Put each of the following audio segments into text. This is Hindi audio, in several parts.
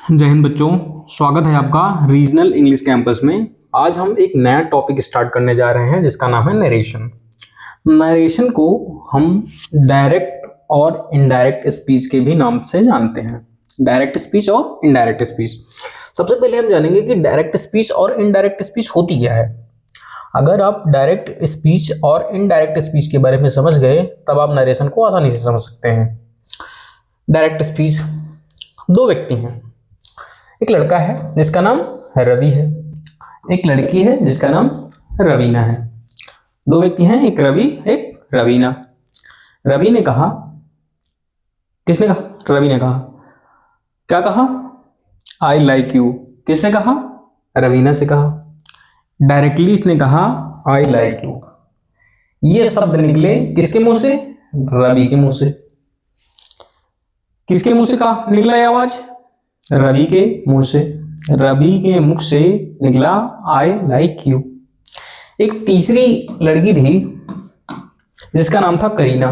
जय हिंद बच्चों, स्वागत है आपका रीजनल इंग्लिश कैंपस में। आज हम एक नया टॉपिक स्टार्ट करने जा रहे हैं जिसका नाम है नरेशन। नरेशन को हम डायरेक्ट और इनडायरेक्ट स्पीच के भी नाम से जानते हैं। डायरेक्ट स्पीच और इनडायरेक्ट स्पीच। सबसे पहले हम जानेंगे कि डायरेक्ट स्पीच और इनडायरेक्ट स्पीच होती क्या है। अगर आप डायरेक्ट स्पीच और इनडायरेक्ट स्पीच के बारे में समझ गए तब आप नरेशन को आसानी से समझ सकते हैं। डायरेक्ट स्पीच, दो व्यक्ति हैं, एक लड़का है जिसका नाम रवि है, एक लड़की है जिसका नाम रवीना है। दो व्यक्ति हैं, एक रवि एक रवीना। रवि ने कहा, किसने कहा? रवि ने कहा। क्या कहा? आई लाइक यू। किसने कहा? रवीना से कहा। डायरेक्टली इसने कहा आई लाइक यू। ये शब्द निकले किसके मुंह से? रवि के मुंह से। किसके मुंह से कहा निकला ये आवाज? रवि के मुंह से। रवि के मुख से निकला आई लाइक यू। एक तीसरी लड़की थी जिसका नाम था करीना।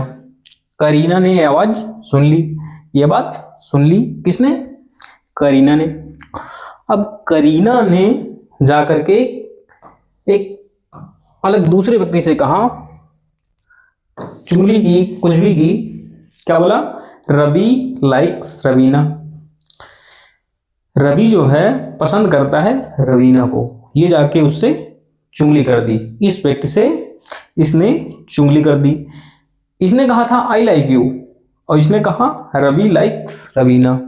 करीना ने यह आवाज सुन ली, ये बात सुन ली। किसने? करीना ने। अब करीना ने जाकर के एक अलग दूसरे व्यक्ति से कहा, चुगली की, कुछ भी की। क्या बोला? रवि लाइक्स रवीना। रवि जो है पसंद करता है रवीना को। ये जाके उससे चुगली कर दी। इस व्यक्ति से इसने चुगली कर दी। इसने कहा था आई लाइक यू और इसने कहा Ravi likes Raveena.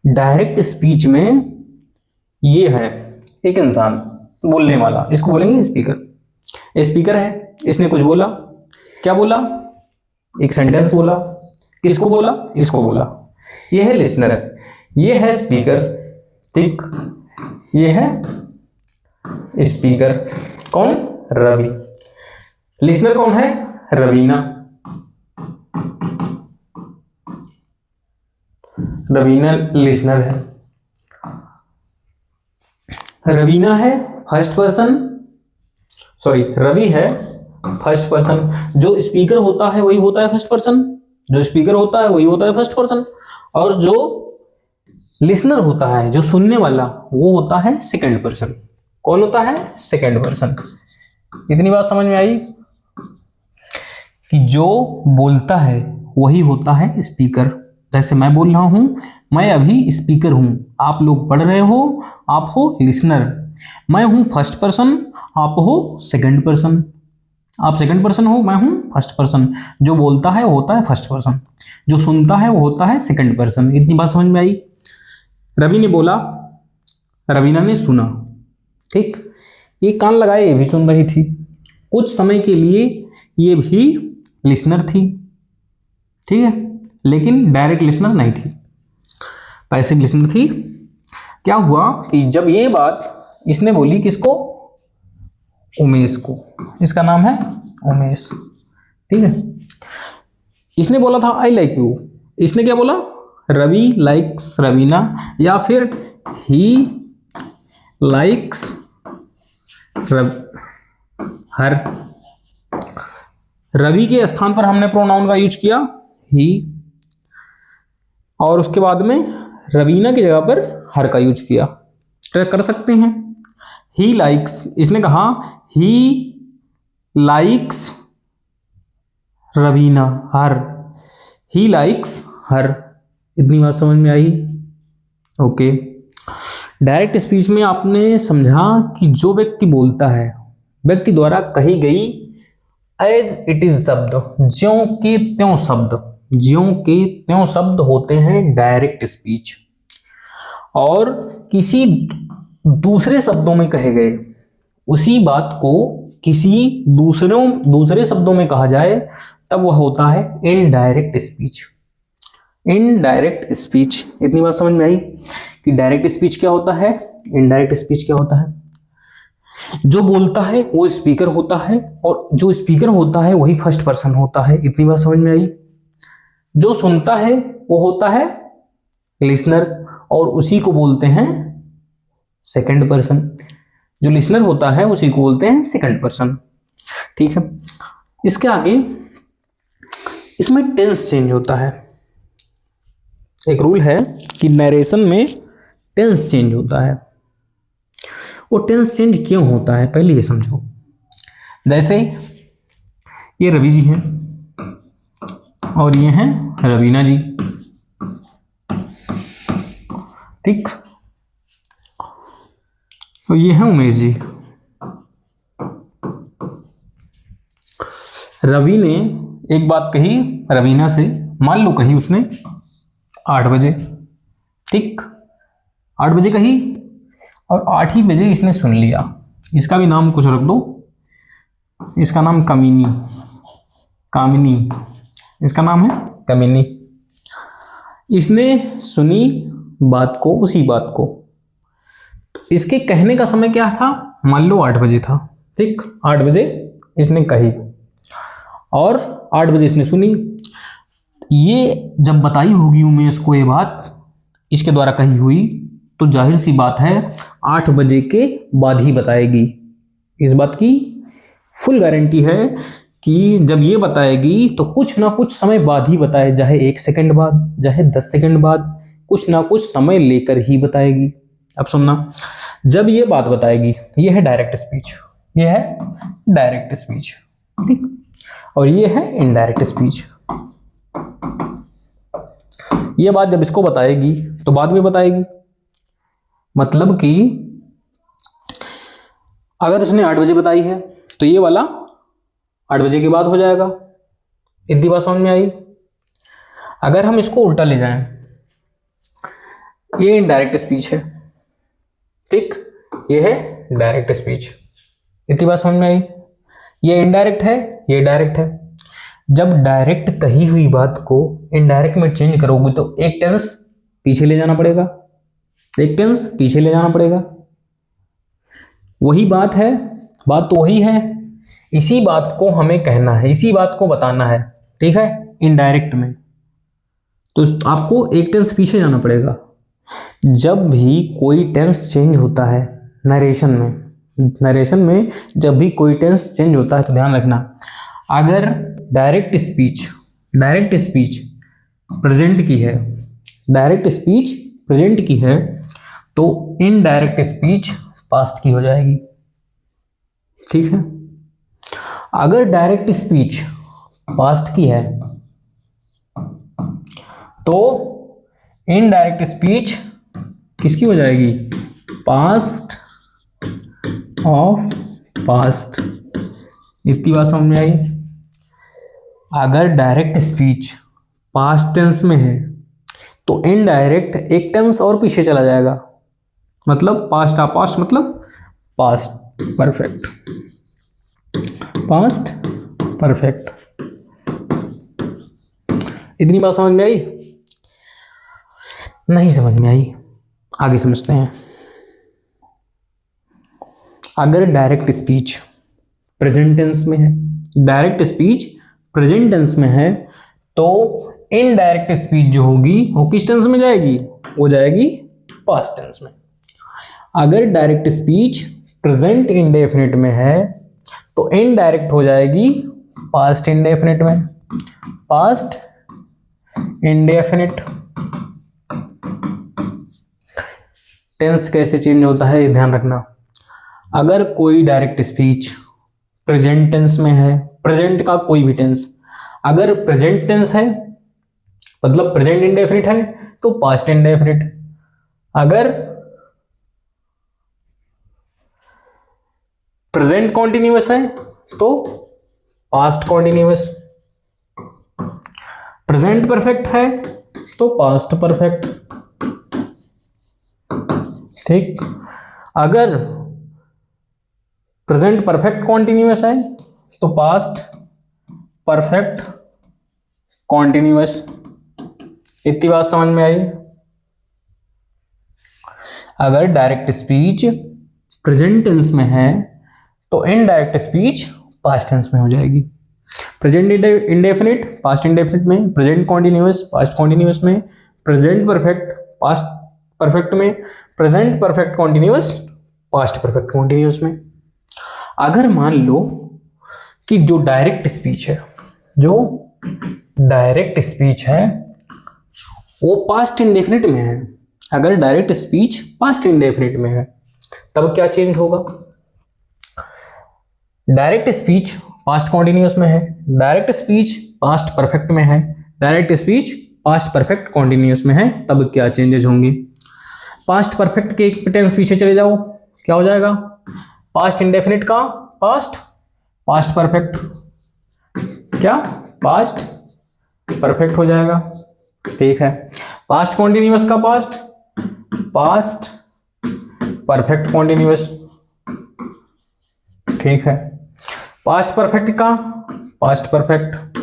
Direct speech में ये है एक इंसान बोलने वाला, इसको बोलेंगे स्पीकर। स्पीकर है, इसने कुछ बोला। क्या बोला? एक सेंटेंस बोला। किसको बोला? इसको बोला। ये है लिसनर, ये है स्पीकर। ठीक, ये है स्पीकर। कौन? रवि। लिसनर कौन है? रवीना। रवीना लिसनर है। रवीना है फर्स्ट पर्सन, सॉरी रवि है फर्स्ट पर्सन। जो स्पीकर होता है वही होता है फर्स्ट पर्सन, जो स्पीकर होता है वही होता है फर्स्ट पर्सन, और जो लिसनर होता है, जो सुनने वाला, वो होता है सेकंड पर्सन। कौन होता है? Second person. इतनी बात समझ में आई कि जो बोलता है वही होता है स्पीकर। जैसे मैं बोल रहा हूं, मैं अभी स्पीकर हूं, आप लोग पढ़ रहे हो, आप हो लिसनर। मैं हूं फर्स्ट पर्सन, आप हो सेकंड पर्सन। आप सेकंड पर्सन हो, मैं हूं फर्स्ट पर्सन। जो बोलता है वो होता है फर्स्ट पर्सन, जो सुनता है वो होता है सेकंड पर्सन। इतनी बात समझ में आई? रवि ने बोला, रवीना ने सुना। ठीक, ये कान लगाए, ये भी सुन रही थी। कुछ समय के लिए ये भी लिसनर थी, ठीक है, लेकिन डायरेक्ट लिसनर नहीं थी, पैसिव लिसनर थी। क्या हुआ कि जब ये बात इसने बोली, किसको? उमेश को। इसका नाम है उमेश। ठीक है, इसने बोला था आई लाइक यू। इसने क्या बोला? रवि लाइक्स रवीना, या फिर ही लाइक्स हर। रवि के स्थान पर हमने प्रोनाउन का यूज किया ही, और उसके बाद में रवीना की जगह पर हर का यूज किया। ट्रैक कर सकते हैं। ही लाइक्स, इसने कहा he likes Raveena her. He likes her. इतनी बात समझ में आई? ओके। डायरेक्ट स्पीच में आपने समझा कि जो व्यक्ति बोलता है, व्यक्ति द्वारा कही गई एज इट इज शब्द, ज्यों के त्यों शब्द, ज्यों के त्यों शब्द होते हैं डायरेक्ट स्पीच। और किसी दूसरे शब्दों में कहे गए उसी बात को किसी दूसरे शब्दों में कहा जाए तब वह होता है इनडायरेक्ट स्पीच। Indirect speech. इतनी बात समझ में आई कि डायरेक्ट स्पीच क्या होता है, इनडायरेक्ट स्पीच क्या होता है। जो बोलता है वो स्पीकर होता है, और जो स्पीकर होता है वही फर्स्ट पर्सन होता है। इतनी बात समझ में आई। जो सुनता है वो होता है लिसनर, और उसी को बोलते हैं सेकंड पर्सन। जो लिसनर होता है उसी को बोलते हैं सेकंड पर्सन। ठीक है, इसके आगे इसमें टेंस चेंज होता है। एक रूल है कि नरेशन में टेंस चेंज होता है। वो टेंस चेंज क्यों होता है पहले ये समझो। जैसे ये रवि जी हैं और ये हैं रवीना जी, ठीक। तो ये हैं उमेश जी। रवि ने एक बात कही रवीना से, मान लो कही उसने 8 बजे, ठीक, 8 बजे कही और 8 ही बजे इसने सुन लिया। इसका भी नाम कुछ रख दो, इसका नाम कामिनी, कामिनी इसका नाम है कामिनी। इसने सुनी बात को, उसी बात को। इसके कहने का समय क्या था, मान लो 8 बजे था, ठीक। 8 बजे इसने कही और 8 बजे इसने सुनी। ये जब बताई होगी उमेश को ये बात इसके द्वारा कही हुई, तो जाहिर सी बात है 8 बजे के बाद ही बताएगी। इस बात की फुल गारंटी है कि जब ये बताएगी तो कुछ ना कुछ समय बाद ही बताए, चाहे 1 सेकंड बाद, चाहे 10 सेकंड बाद, कुछ ना कुछ समय लेकर ही बताएगी। अब सुनना, जब ये बात बताएगी, ये है डायरेक्ट स्पीच, ये है डायरेक्ट स्पीच, ठीक, और ये है इनडायरेक्ट स्पीच। ये बात जब इसको बताएगी तो बाद में बताएगी, मतलब कि अगर उसने 8 बजे बताई है तो ये वाला 8 बजे के बाद हो जाएगा। इतनी बात समझ में आई। अगर हम इसको उल्टा ले जाएं, ये इनडायरेक्ट स्पीच है, ठीक, ये है डायरेक्ट स्पीच। इतनी बात समझ में आई। ये इनडायरेक्ट है, ये डायरेक्ट है। जब डायरेक्ट कही हुई बात को इनडायरेक्ट में चेंज करोगे तो एक टेंस पीछे ले जाना पड़ेगा, एक टेंस पीछे ले जाना पड़ेगा। वही बात है, बात तो वही है, इसी बात को हमें कहना है, इसी बात को बताना है, ठीक है, इनडायरेक्ट में। तो आपको एक टेंस पीछे जाना पड़ेगा। जब भी कोई टेंस चेंज होता है नरेशन में, नरेशन में जब भी कोई टेंस चेंज होता है तो ध्यान रखना, अगर डायरेक्ट स्पीच प्रेजेंट की है, डायरेक्ट स्पीच प्रेजेंट की है, तो इनडायरेक्ट स्पीच पास्ट की हो जाएगी, ठीक है। अगर डायरेक्ट स्पीच पास्ट की है तो इनडायरेक्ट स्पीच किसकी हो जाएगी, पास्ट ऑफ पास्ट। इतनी बात समझ में आई। अगर डायरेक्ट स्पीच पास्ट टेंस में है तो इनडायरेक्ट एक टेंस और पीछे चला जाएगा, मतलब पास्ट ऑफ पास्ट, मतलब पास्ट परफेक्ट, पास्ट परफेक्ट। इतनी बात समझ में आई? नहीं समझ में आई, आगे समझते हैं। अगर डायरेक्ट स्पीच प्रेजेंट टेंस में है, डायरेक्ट स्पीच प्रेजेंट टेंस में है, तो इनडायरेक्ट स्पीच जो होगी वो किस टेंस में जाएगी, वो जाएगी पास्ट टेंस में। अगर डायरेक्ट स्पीच प्रेजेंट इंडेफिनिट में है तो इनडायरेक्ट हो जाएगी पास्ट इंडेफिनिट में। पास्ट इंडेफिनिट टेंस कैसे चेंज होता है ये ध्यान रखना। अगर कोई डायरेक्ट स्पीच प्रेजेंट टेंस में है, प्रेजेंट का कोई भी टेंस, अगर प्रेजेंट टेंस है मतलब प्रेजेंट इंडेफिनिट है तो पास्ट इंडेफिनिट। अगर प्रेजेंट कॉन्टिन्यूअस है तो पास्ट कॉन्टिन्यूअस। प्रेजेंट परफेक्ट है तो पास्ट परफेक्ट, ठीक। अगर प्रेजेंट परफेक्ट कॉन्टिन्यूअस है तो पास्ट परफेक्ट कॉन्टिन्यूअस। इतनी बात समझ में आई। अगर डायरेक्ट स्पीच प्रेजेंट टेंस में है तो इनडायरेक्ट स्पीच पास्ट टेंस में हो जाएगी। प्रेजेंट इंडेफिनिट पास्ट इंडेफिनिट में, प्रेजेंट कॉन्टिन्यूअस पास्ट कॉन्टिन्यूअस में, प्रेजेंट परफेक्ट पास्ट परफेक्ट में, present perfect continuous past perfect continuous में। अगर मान लो कि जो डायरेक्ट स्पीच है, जो डायरेक्ट स्पीच है वो पास्ट इंडेफिनिट में है। अगर डायरेक्ट स्पीच पास्ट इंडेफिनिट में है तब क्या चेंज होगा? डायरेक्ट स्पीच पास्ट कॉन्टिन्यूअस में है, डायरेक्ट स्पीच पास्ट परफेक्ट में है, direct speech past perfect continuous में है, तब क्या चेंजेस होंगे? पास्ट परफेक्ट के एक टेंस पीछे चले जाओ, क्या हो जाएगा? पास्ट इंडेफिनिट का पास्ट, पास्ट परफेक्ट, क्या पास्ट परफेक्ट हो जाएगा, ठीक है। पास्ट कॉन्टिन्यूअस का पास्ट, पास्ट परफेक्ट कॉन्टिन्यूअस, ठीक है। पास्ट परफेक्ट का पास्ट परफेक्ट,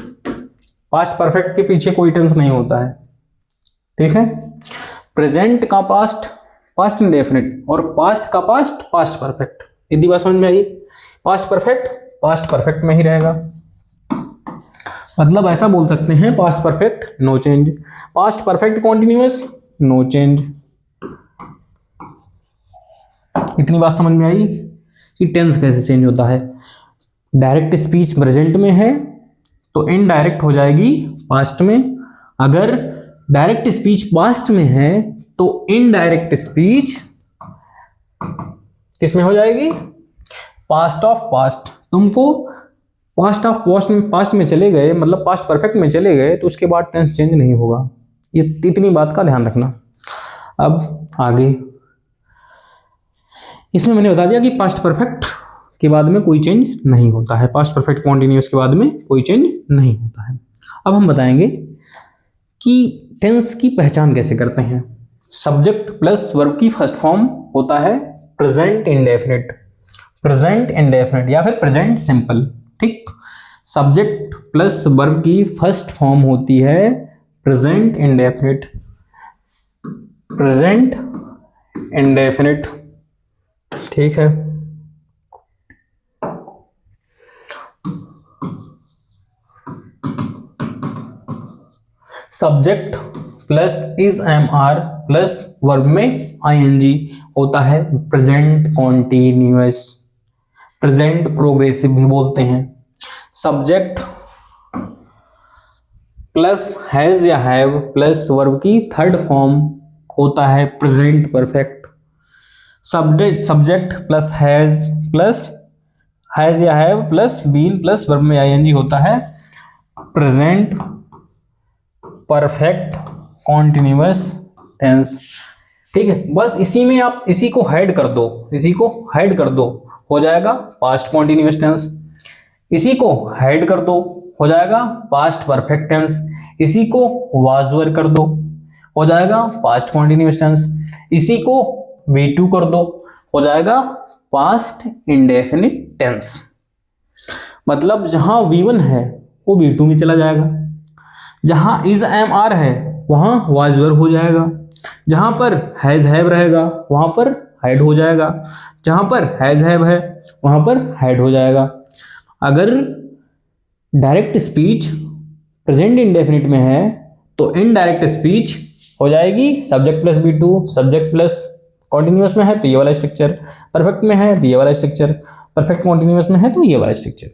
पास्ट परफेक्ट के पीछे कोई टेंस नहीं होता है, ठीक है। प्रेजेंट का पास्ट, पास्ट इंडेफिनिट, और पास्ट का पास्ट, पास्ट परफेक्ट। इतनी बात समझ में आई? पास्ट परफेक्ट पास्ट परफेक्ट में ही रहेगा, मतलब ऐसा बोल सकते हैं past perfect no change, past perfect continuous no change. इतनी बात समझ में आई कि टेंस कैसे चेंज होता है। डायरेक्ट स्पीच प्रेजेंट में है तो इनडायरेक्ट हो जाएगी पास्ट में, अगर डायरेक्ट स्पीच पास्ट में है तो इनडायरेक्ट स्पीच किस में हो जाएगी? Past of past. तुमको पास्ट ऑफ पास्ट में चले गए, मतलब पास्ट परफेक्ट में चले गए तो उसके बाद टेंस चेंज नहीं होगा, ये इतनी बात का ध्यान रखना। अब आगे इसमें मैंने बता दिया कि पास्ट परफेक्ट के बाद में कोई चेंज नहीं होता है, पास्ट परफेक्ट कॉन्टिन्यूअस के बाद में कोई चेंज नहीं होता है। अब हम बताएंगे कि टेंस की पहचान कैसे करते हैं। सब्जेक्ट प्लस वर्ब की फर्स्ट फॉर्म होता है प्रेजेंट इंडेफिनिट, प्रेजेंट इंडेफिनिट या फिर प्रेजेंट सिंपल, ठीक। सब्जेक्ट प्लस वर्ब की फर्स्ट फॉर्म होती है प्रेजेंट इंडेफिनिट, प्रेजेंट इंडेफिनिट, ठीक है। Subject plus is am are plus verb में आईएनजी होता है प्रेजेंट कॉन्टिन्यूअस, प्रेजेंट प्रोग्रेसिव भी बोलते हैं। सब्जेक्ट प्लस हैज या हैव प्लस वर्ब की थर्ड फॉर्म होता है present perfect. Subject plus has या have plus been plus verb में आईएनजी होता है प्रेजेंट परफेक्ट कॉन्टिन्यूअस टेंस, ठीक है। बस इसी में आप इसी को हाइड कर दो, इसी को हाइड कर दो, हो जाएगा पास्ट कॉन्टिन्यूअस टेंस। इसी को हाइड कर दो, हो जाएगा पास्ट परफेक्ट टेंस। इसी को वाजवर कर दो, हो जाएगा पास्ट कॉन्टिन्यूअस टेंस। इसी को V2 कर दो, हो जाएगा पास्ट इंडेफिनिट टेंस। मतलब जहां V1 है वो V2 में चला जाएगा, जहां इज एम आर है वहां वाजवर हो जाएगा, जहां पर हैज हैव रहेगा वहां पर हाइड हो जाएगा, जहां पर हैज हैव है वहां पर हाइड हो जाएगा। अगर डायरेक्ट स्पीच प्रेजेंट इंडेफिनिट में है तो इनडायरेक्ट स्पीच हो जाएगी subject plus B2, subject plus continuous में है तो ये वाला स्ट्रक्चर, परफेक्ट में है तो ये वाला स्ट्रक्चर, परफेक्ट कॉन्टिन्यूअस में है तो ये वाला स्ट्रक्चर।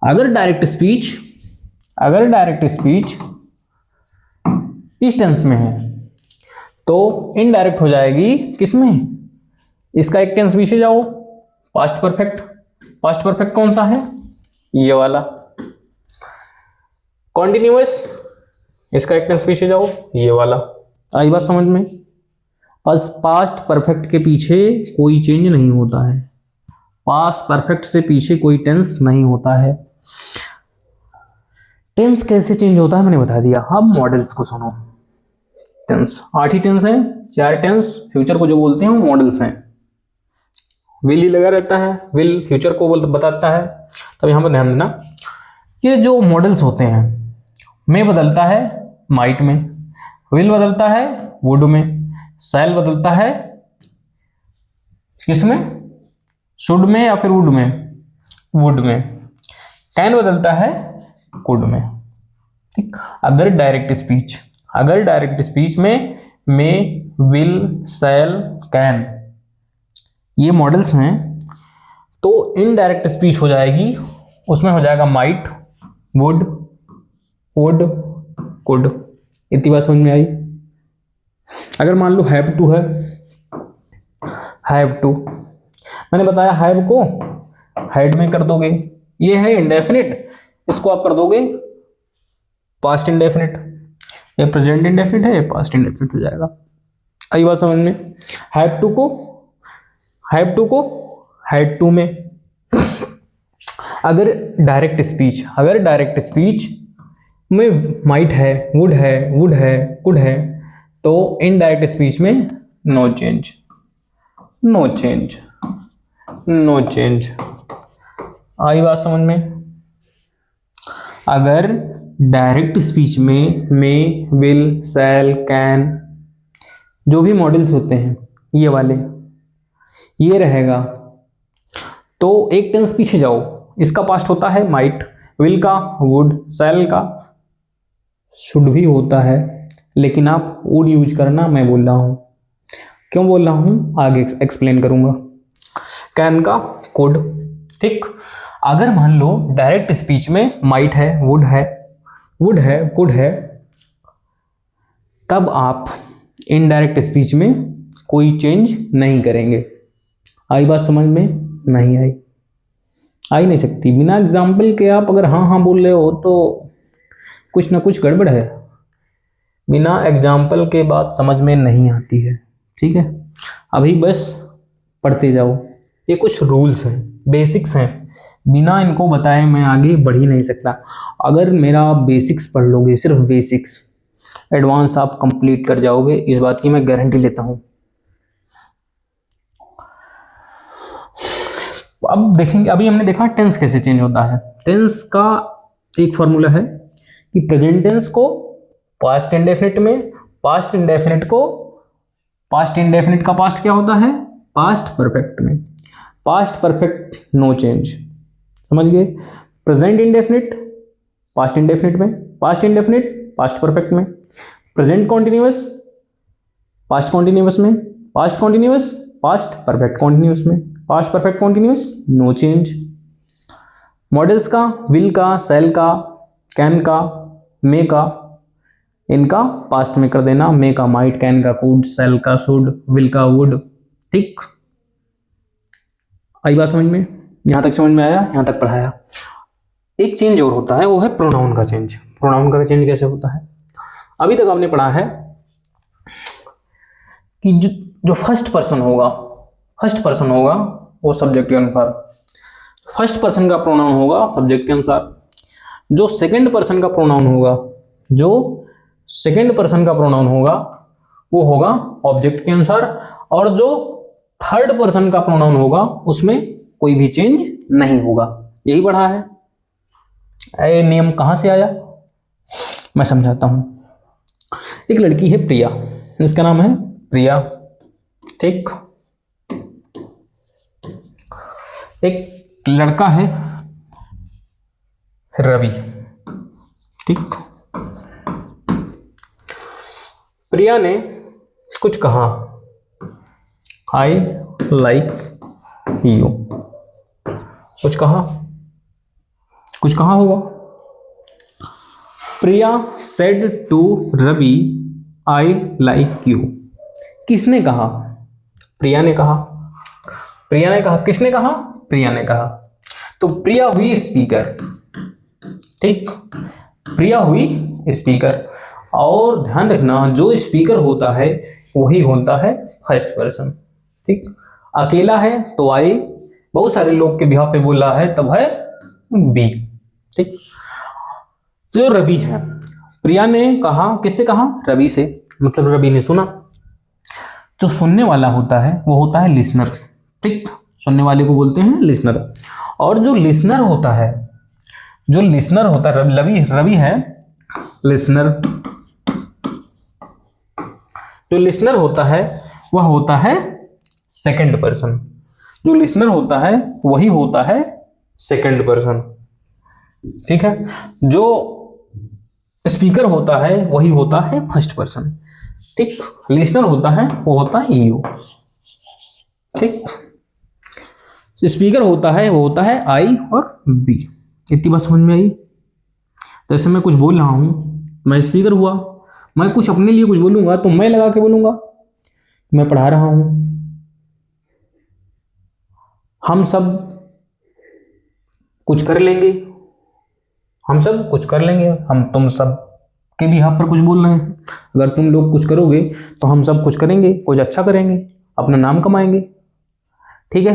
अगर डायरेक्ट स्पीच इस टेंस में है तो इनडायरेक्ट हो जाएगी किसमें? इसका एक टेंस पीछे जाओ, पास्ट परफेक्ट। पास्ट परफेक्ट कौन सा है? ये वाला। कॉन्टिन्यूअस, इसका एक टेंस पीछे जाओ, ये वाला। आई बात समझ में? बस पास्ट परफेक्ट के पीछे कोई चेंज नहीं होता है, पास्ट परफेक्ट से पीछे कोई टेंस नहीं होता है। टेंस कैसे चेंज होता है मैंने बता दिया। अब मॉडल्स को सुनो। टेंस 8 ही टेंस हैं, 4 टेंस फ्यूचर को जो बोलते हैं वो मॉडल्स हैं। विल ही लगा रहता है, विल फ्यूचर को बताता है। तब यहाँ पर ध्यान देना, ये जो मॉडल्स होते हैं, में बदलता है माइट में, विल बदलता है वुड में, शैल बदलता है किसमें? शुड में या फिर वुड में? वुड में। कैन बदलता है कुड में, ठीक। अगर डायरेक्ट स्पीच में विल, शैल, कैन ये मॉडल्स हैं तो इनडायरेक्ट स्पीच हो जाएगी, उसमें हो जाएगा माइट, वुड, कुड, इतनी बात समझ में आई। अगर मान लो हैव टू है, हैव टू, मैंने बताया हैव को हैड में कर दोगे, ये है इंडेफिनिट, इसको आप कर दोगे पास्ट इंडेफिनिट, ये प्रेजेंट इंडेफिनिट है, ये पास्ट इंडेफिनिट हो जाएगा। आई बात समझ में। हैव टू को हैड टू में। अगर डायरेक्ट स्पीच में माइट है, वुड है, कुड है, तो इनडायरेक्ट स्पीच में नो चेंज। आई बात समझ में। अगर डायरेक्ट स्पीच में विल, शैल, कैन, जो भी मॉडल्स होते हैं ये वाले, ये रहेगा, तो एक टेंस पीछे जाओ, इसका पास्ट होता है माइट, विल का वुड, शैल का शुड भी होता है, लेकिन आप वुड यूज करना, मैं बोल रहा हूँ। क्यों बोल रहा हूँ आगे एक्सप्लेन करूंगा। कैन का कुड, ठीक। अगर मान लो डायरेक्ट स्पीच में माइट है, वुड है, कुड है, तब आप इनडायरेक्ट स्पीच में कोई चेंज नहीं करेंगे। आई बात समझ में? नहीं आई, आ ही नहीं सकती। बिना एग्जाम्पल के आप अगर हाँ बोल रहे हो तो कुछ ना कुछ गड़बड़ है। बिना एग्जाम्पल के बात समझ में नहीं आती है, ठीक है। अभी बस पढ़ते जाओ, ये कुछ रूल्स हैं, बेसिक्स हैं, बिना इनको बताए मैं आगे बढ़ ही नहीं सकता। अगर मेरा आप बेसिक्स पढ़ लोगे, सिर्फ बेसिक्स, एडवांस आप कंप्लीट कर जाओगे, इस बात की मैं गारंटी लेता हूँ। अब देखेंगे, अभी हमने देखा टेंस कैसे चेंज होता है। टेंस का एक फॉर्मूला है कि प्रेजेंट टेंस को पास्ट इंडेफिनिट में, पास्ट इंडेफिनिट का पास्ट क्या होता है? पास्ट परफेक्ट में। पास्ट परफेक्ट नो चेंज, समझ गए। प्रेजेंट इंडेफिनिट पास्ट इंडेफिनिट में, पास्ट इंडेफिनिट पास्ट परफेक्ट में, प्रेजेंट कॉन्टिन्यूअस पास्ट कॉन्टिन्यूअस में, past continuous past perfect continuous में, past perfect continuous no change. Modals का विल का, शैल का, कैन का, मे का, इनका पास्ट में कर देना। मे का माइट, कैन का कुड, शैल का शुड, विल का वुड, ठीक। आई बात समझ में? यहाँ तक समझ में आया? यहाँ तक पढ़ाया। एक चेंज और होता है, वो है प्रोनाउन का चेंज। प्रोनाउन का चेंज कैसे होता है? अभी तक आपने पढ़ा है कि जो फर्स्ट पर्सन होगा वो सब्जेक्ट के अनुसार, फर्स्ट पर्सन का प्रोनाउन होगा सब्जेक्ट के अनुसार। जो सेकंड पर्सन का प्रोनाउन होगा वो होगा ऑब्जेक्ट के अनुसार, और जो थर्ड पर्सन का प्रोनाउन होगा उसमें कोई भी चेंज नहीं होगा। यही पढ़ा है। ये नियम कहाँ से आया मैं समझाता हूं। एक लड़की है प्रिया, इसका नाम है प्रिया, ठीक। एक लड़का है रवि, ठीक। प्रिया ने कुछ कहा, आई लाइक यू, कुछ कहा होगा। Priya said to Ravi I like you. किसने कहा? प्रिया ने कहा। किसने कहा? प्रिया ने कहा। तो प्रिया हुई स्पीकर, ठीक। प्रिया हुई स्पीकर, और ध्यान रखना जो स्पीकर होता है वही होता है फर्स्ट पर्सन, ठीक। अकेला है तो आई, बहुत सारे लोग के बिहाफ पे बोल रहा है तब है बी, ठीक। तो जो रवि है, प्रिया ने कहा, किससे कहा? रवि से, मतलब रवि ने सुना। जो सुनने वाला होता है वो होता है लिसनर, ठीक। सुनने वाले को बोलते हैं लिसनर। और जो लिसनर होता है रवि है लिसनर। जो लिसनर होता है वह होता है सेकंड पर्सन। जो लिसनर होता है वही होता है सेकंड पर्सन, ठीक है। जो स्पीकर होता है वही होता है फर्स्ट पर्सन, ठीक। लिसनर होता है वो होता है यू, ठीक। स्पीकर होता है वो होता है आई और बी। इतनी बात समझ में आई? जैसे मैं कुछ बोल रहा हूं, मैं स्पीकर हुआ, मैं कुछ अपने लिए कुछ बोलूंगा तो मैं लगा के बोलूंगा, मैं पढ़ा रहा हूं, हम सब कुछ कर लेंगे, हम सब कुछ कर लेंगे, हम तुम सब के भी यहाँ पर कुछ बोल रहे हैं। अगर तुम लोग कुछ करोगे तो हम सब कुछ करेंगे, कुछ अच्छा करेंगे, अपना नाम कमाएंगे। ठीक है।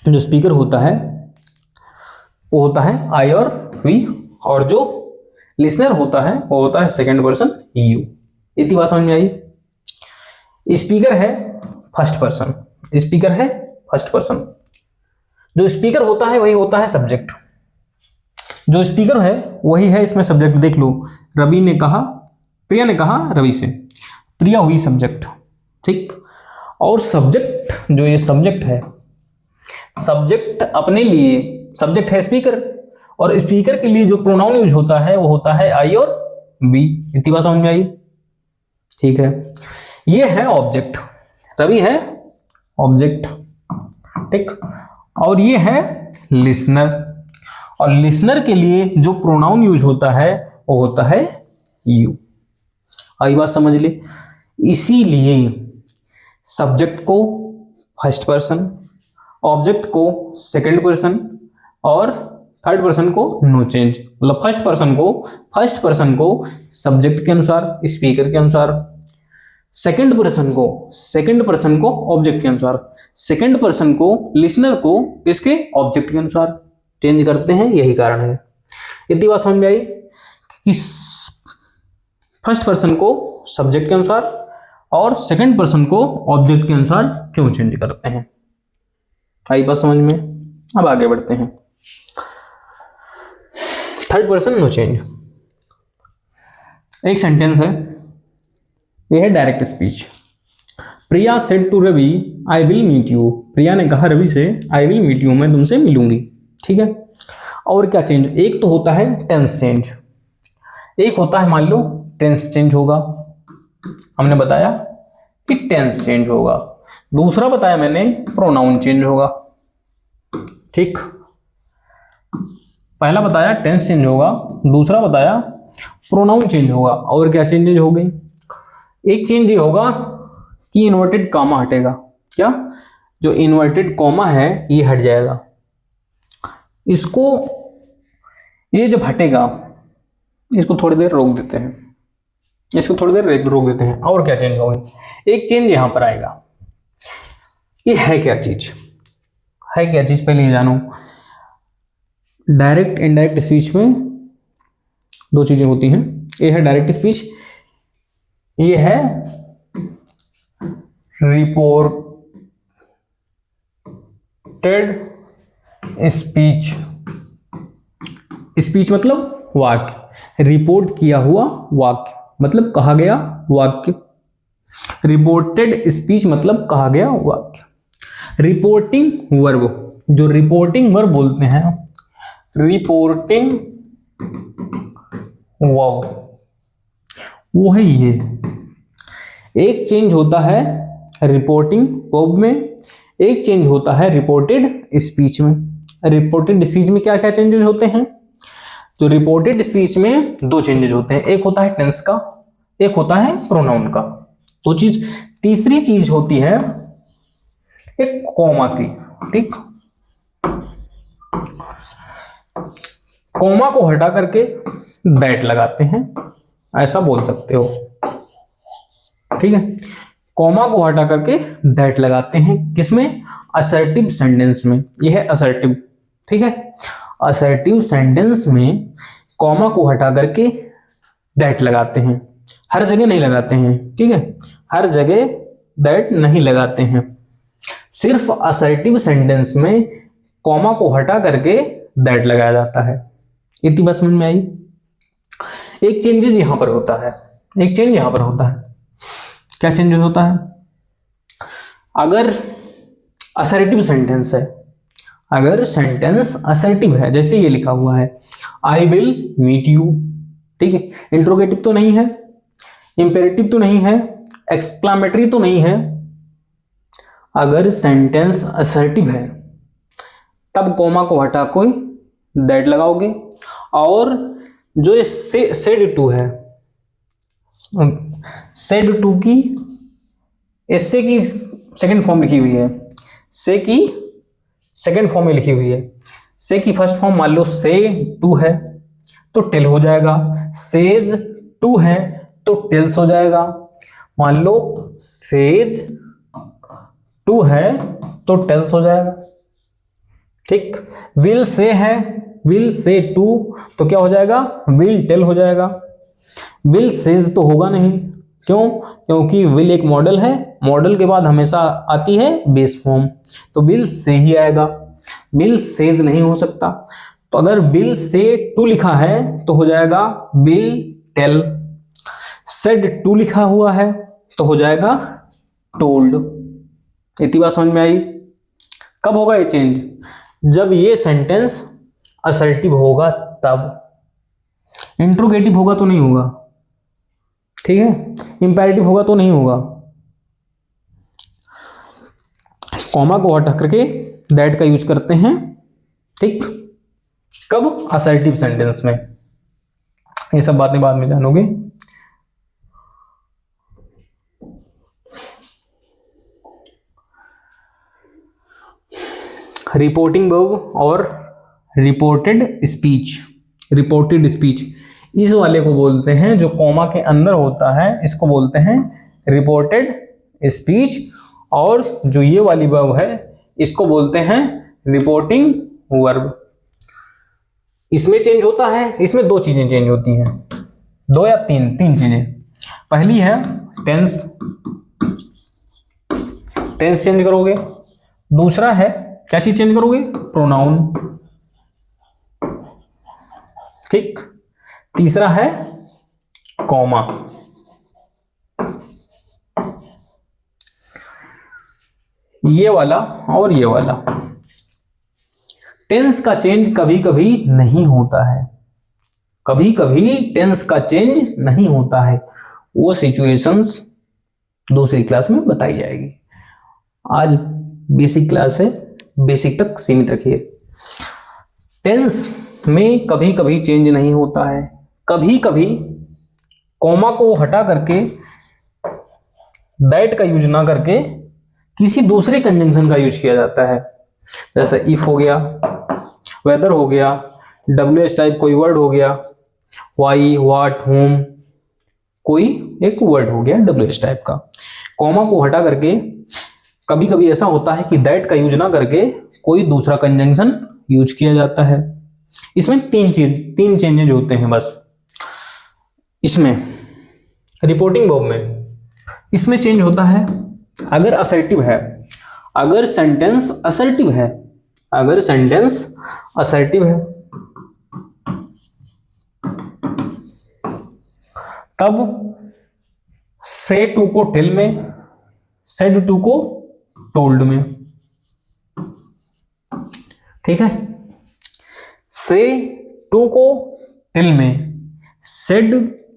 जो स्पीकर होता है वो होता है आई और वी, और जो लिसनर होता है वो होता है सेकंड पर्सन यू। इतनी बात समझ में आई। स्पीकर है फर्स्ट पर्सन, स्पीकर है फर्स्ट पर्सन। जो स्पीकर होता है वही होता है सब्जेक्ट, जो स्पीकर है वही है इसमें सब्जेक्ट। देख लो, रवि ने कहा, प्रिया ने कहा रवि से, प्रिया हुई सब्जेक्ट। ठीक। और सब्जेक्ट, जो ये सब्जेक्ट है, सब्जेक्ट अपने लिए, सब्जेक्ट है स्पीकर, और स्पीकर के लिए जो प्रोनाउन यूज होता है वो होता है आई और बी। इतनी बात समझ में आई। ठीक है। ये है ऑब्जेक्ट, रवि है ऑब्जेक्ट। ठीक। और ये है लिसनर, और लिसनर के लिए जो प्रोनाउन यूज होता है वो होता है यू। आई बात समझ ले। इसीलिए सब्जेक्ट को फर्स्ट पर्सन, ऑब्जेक्ट को सेकंड पर्सन और थर्ड पर्सन को नो चेंज। मतलब फर्स्ट पर्सन को सब्जेक्ट के अनुसार, स्पीकर के अनुसार, सेकंड पर्सन को ऑब्जेक्ट के अनुसार, सेकंड पर्सन को, लिसनर को इसके ऑब्जेक्ट के अनुसार चेंज करते हैं। यही कारण है। इतनी बात समझ में आई कि फर्स्ट पर्सन को सब्जेक्ट के अनुसार और सेकंड पर्सन को ऑब्जेक्ट के अनुसार क्यों चेंज करते हैं। आई बात समझ में। अब आगे बढ़ते हैं। Third person no change. एक सेंटेंस है, यह है direct speech. Priya said to Ravi I will meet you. Priya ने कहा रवि से आई विल मीट यू, मैं तुमसे मिलूंगी। ठीक है। और क्या चेंज, एक तो होता है टेंस चेंज, एक होता है मान लो टेंस चेंज होगा, हमने बताया कि टेंस चेंज होगा। दूसरा बताया मैंने प्रोनाउन चेंज होगा। ठीक। पहला बताया टेंस चेंज होगा, दूसरा बताया प्रोनाउन चेंज होगा। और क्या चेंजेज हो गई, एक चेंज ये होगा कि इन्वर्टेड कॉमा हटेगा। क्या, जो इन्वर्टेड कॉमा है ये हट जाएगा। इसको, ये जब हटेगा इसको थोड़ी देर रोक देते हैं, इसको थोड़ी देर रोक देते हैं। और क्या चेंज होगा, एक चेंज यहां पर आएगा। ये है क्या चीज, है क्या चीज पहले ये जानो। डायरेक्ट इनडायरेक्ट स्पीच में दो चीजें होती हैं। ये है डायरेक्ट स्पीच, ये है रिपोर्टेड स्पीच। स्पीच मतलब वाक्य, रिपोर्ट किया हुआ वाक्य मतलब कहा गया वाक्य। रिपोर्टेड स्पीच मतलब कहा गया वाक्य। रिपोर्टिंग वर्ब, जो रिपोर्टिंग वर्ब बोलते हैं, रिपोर्टिंग वर्ब वो है ये। एक चेंज होता है रिपोर्टिंग वर्ब में, एक चेंज होता है रिपोर्टेड स्पीच में। रिपोर्टेड स्पीच में क्या क्या चेंजेस होते हैं, तो रिपोर्टेड स्पीच में दो चेंजेस होते हैं, एक होता है टेंस का, एक होता है प्रोनाउन का। दो चीज। तीसरी चीज होती है एक कॉमा की। ठीक। कॉमा को हटा करके दैट लगाते हैं, ऐसा बोल सकते हो। ठीक है। कॉमा को हटा करके दैट लगाते हैं किसमें, असर्टिव सेंटेंस में। यह है असर्टिव। ठीक है। असर्टिव सेंटेंस में कॉमा को हटा करके दैट लगाते हैं, हर जगह नहीं लगाते हैं। ठीक है। हर जगह दैट नहीं लगाते हैं, सिर्फ असर्टिव सेंटेंस में कॉमा को हटा करके दैट लगाया जाता है। इतनी बात समझ में आई। एक चेंजेस यहां पर होता है, एक चेंज यहां पर होता है। क्या चेंजेस होता है, अगर असर्टिव सेंटेंस है, अगर सेंटेंस असर्टिव है, जैसे ये लिखा हुआ है आई विल मीट यू। ठीक है। इंट्रोगेटिव तो नहीं है, इंपेरेटिव तो नहीं है, एक्सक्लामेटरी तो नहीं है। अगर सेंटेंस असर्टिव है तब कॉमा को हटा कोई दैट लगाओगे, और जो सेड टू है, सेड टू की एसे की सेकंड फॉर्म लिखी हुई है, से की सेकंड फॉर्म में लिखी हुई है। से की फर्स्ट फॉर्म मान लो से टू है तो टेल हो जाएगा, सेज टू है तो टेल्स हो जाएगा। मान लो सेज टू है तो टेल्स हो जाएगा। ठीक, विल से है, विल से टू तो क्या हो जाएगा, विल टेल हो जाएगा। विल सेज तो होगा नहीं, क्यों, क्योंकि विल एक मॉडल है, मॉडल के बाद हमेशा आती है बेस फॉर्म, तो विल से ही आएगा, विल सेज नहीं हो सकता। तो अगर विल से टू लिखा है तो हो जाएगा विल टेल, सेड टू लिखा हुआ है तो हो जाएगा टोल्ड। इतनी बात समझ में आई। कब होगा ये चेंज, जब ये सेंटेंस असर्टिव होगा तब, इंट्रोगेटिव होगा तो नहीं होगा, ठीक है, इंपेरेटिव होगा तो नहीं होगा। कॉमा को हटा करके दैट का यूज करते हैं, ठीक, कब, असर्टिव सेंटेंस में। ये सब बातें बाद में जानोगे। रिपोर्टिंग वर्ब और रिपोर्टेड स्पीच। रिपोर्टेड स्पीच इस वाले को बोलते हैं, जो कॉमा के अंदर होता है इसको बोलते हैं रिपोर्टेड स्पीच, और जो ये वाली वर्ब है इसको बोलते हैं रिपोर्टिंग वर्ब। इसमें चेंज होता है, इसमें दो चीजें चेंज होती हैं, दो या तीन चीजें। पहली है टेंस, टेंस चेंज करोगे। दूसरा है क्या चीज चेंज करोगे, प्रोनाउन, ठीक। तीसरा है कॉमा। ये वाला और ये वाला। टेंस का चेंज कभी कभी नहीं होता है, कभी कभी टेंस का चेंज नहीं होता है, वो सिचुएशंस दूसरी क्लास में बताई जाएगी। आज बेसिक क्लास है, बेसिक तक सीमित रखिए। टेंस में कभी कभी चेंज नहीं होता है, कभी कभी कॉमा को हटा करके दैट का यूज ना करके किसी दूसरे कंजंक्शन का यूज किया जाता है, जैसे इफ हो गया, वेदर हो गया, WH टाइप कोई वर्ड हो गया, वाई, वाट, होम, कोई एक वर्ड हो गया WH टाइप का। कॉमा को हटा करके कभी कभी ऐसा होता है कि दैट का यूज ना करके कोई दूसरा कंजंक्शन यूज किया जाता है। इसमें तीन चेंजेज होते हैं बस। इसमें रिपोर्टिंग वर्ब में इसमें चेंज होता है अगर असर्टिव है, अगर सेंटेंस असर्टिव है, अगर सेंटेंस असर्टिव है तब से टू को टेल में, सेड टू को टोल्ड में, ठीक है। से टू को टेल में, सेड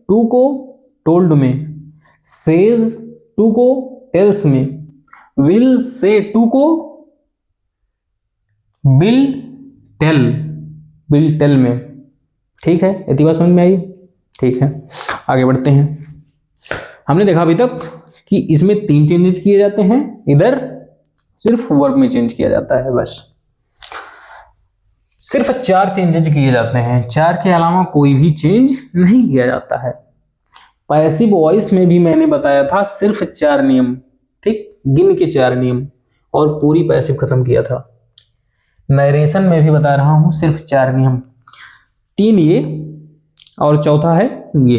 टू को टोल्ड में, सेज टू को टेल्स में, विल से टू को विल टेल में, ठीक है। इतनी बात समझ में आई, ठीक है। आगे बढ़ते हैं। हमने देखा अभी तक कि इसमें तीन चेंजेस किए जाते हैं, इधर सिर्फ वर्ब में चेंज किया जाता है, बस सिर्फ चार चेंजेस किए जाते हैं, चार के अलावा कोई भी चेंज नहीं किया जाता है। पैसिव वॉइस में भी मैंने बताया था सिर्फ चार नियम, ठीक, गिन के चार नियम, और पूरी पैसिव खत्म किया था। नरेशन में भी बता रहा हूं सिर्फ चार नियम, तीन ये और चौथा है ये।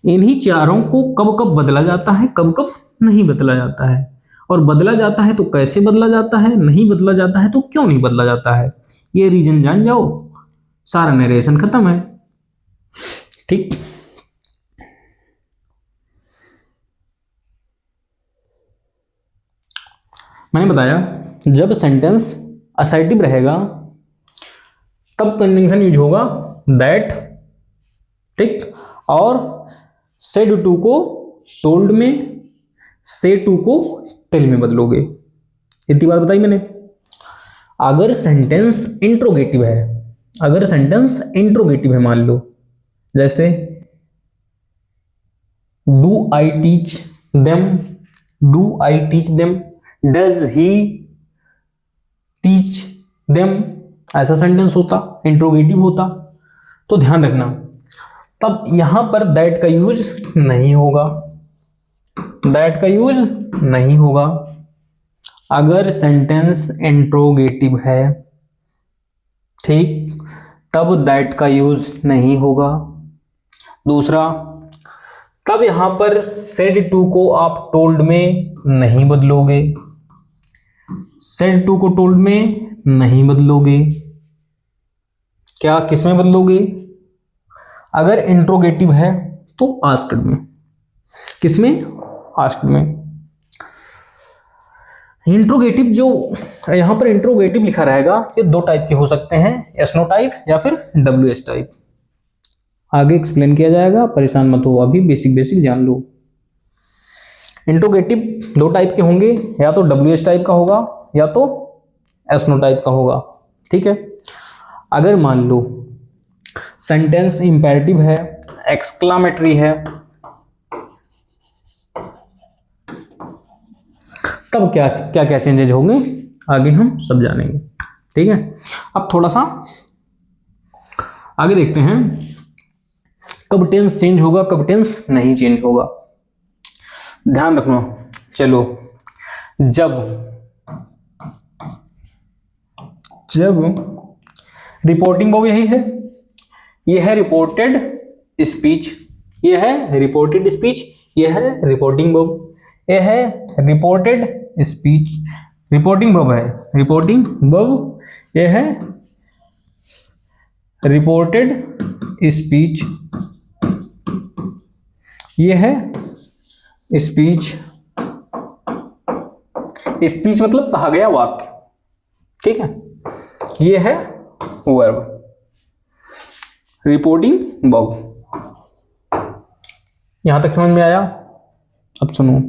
इन्हीं चारों को कब कब बदला जाता है, कब कब नहीं बदला जाता है, और बदला जाता है तो कैसे बदला जाता है, नहीं बदला जाता है तो क्यों नहीं बदला जाता है, ये रीजन जान जाओ, सारा नरेशन खत्म है, ठीक। मैंने बताया जब सेंटेंस असर्टिव रहेगा तब कंजंक्शन यूज होगा दैट, ठीक, और सेड टू को टोल्ड में, से टू को टेल में बदलोगे। इतनी बात बताई मैंने। अगर सेंटेंस इंट्रोगेटिव है, अगर सेंटेंस इंट्रोगेटिव है मान लो, जैसे do I teach them, do I teach them, does he teach them, ऐसा सेंटेंस होता, इंट्रोगेटिव होता। तो ध्यान रखना, तब यहां पर दैट का यूज नहीं होगा, दैट का यूज नहीं होगा अगर सेंटेंस इंट्रोगेटिव है, ठीक, तब दैट का यूज नहीं होगा। दूसरा, तब यहां पर सेड टू को आप टोल्ड में नहीं बदलोगे, सेड टू को टोल्ड में नहीं बदलोगे, क्या किसमें बदलोगे? अगर इंट्रोगेटिव है तो आस्क्ड में, किसमें? आस्क्ड में। इंट्रोगेटिव जो यहां पर इंट्रोगेटिव लिखा रहेगा, ये दो टाइप के हो सकते हैं, एसनो टाइप या फिर डब्ल्यूएस टाइप। आगे एक्सप्लेन किया जाएगा, परेशान मत हो, अभी बेसिक बेसिक जान लो। इंट्रोगेटिव दो टाइप के होंगे, या तो डब्ल्यूएस टाइप का होगा या तो एसनो टाइप का होगा, ठीक है। अगर मान लो सेंटेंस इंपेरेटिव है, एक्सक्लामेटरी है, तब क्या क्या क्या चेंजेज होंगे आगे हम सब जानेंगे, ठीक है। अब थोड़ा सा आगे देखते हैं, कब टेंस चेंज होगा, कब टेंस नहीं चेंज होगा। ध्यान रखना, चलो, जब रिपोर्टिंग वर्ब यही है, ये है रिपोर्टेड स्पीच, ये है रिपोर्टेड स्पीच, ये है रिपोर्टिंग वर्ब, ये है रिपोर्टेड स्पीच, रिपोर्टिंग वर्ब है, रिपोर्टिंग वर्ब, ये है रिपोर्टेड स्पीच, ये है स्पीच, स्पीच मतलब कहा गया वाक्य, ठीक है। ये है वर्ब, रिपोर्टिंग वर्ब। यहां तक समझ में आया? अब सुनो,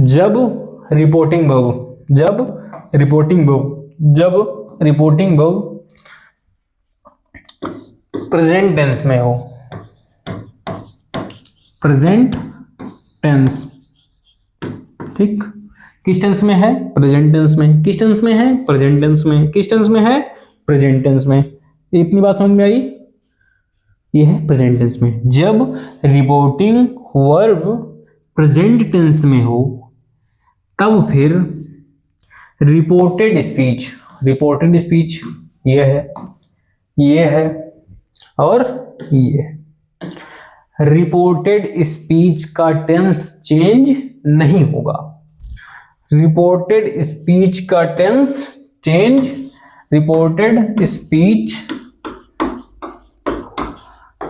जब रिपोर्टिंग वर्ब, जब रिपोर्टिंग वर्ब, जब रिपोर्टिंग वर्ब प्रेजेंट टेंस में हो, प्रेजेंट टेंस, ठीक, किस टेंस में है? प्रेजेंट टेंस में। किस टेंस में है? प्रेजेंट टेंस में। किस टेंस में है? प्रेजेंट टेंस में। इतनी बात समझ में आई? ये है प्रेजेंट टेंस में। जब रिपोर्टिंग वर्ब प्रेजेंट टेंस में हो, तब फिर रिपोर्टेड स्पीच, रिपोर्टेड स्पीच ये है, ये है और ये है। रिपोर्टेड स्पीच का टेंस चेंज नहीं होगा, रिपोर्टेड स्पीच का टेंस चेंज, रिपोर्टेड स्पीच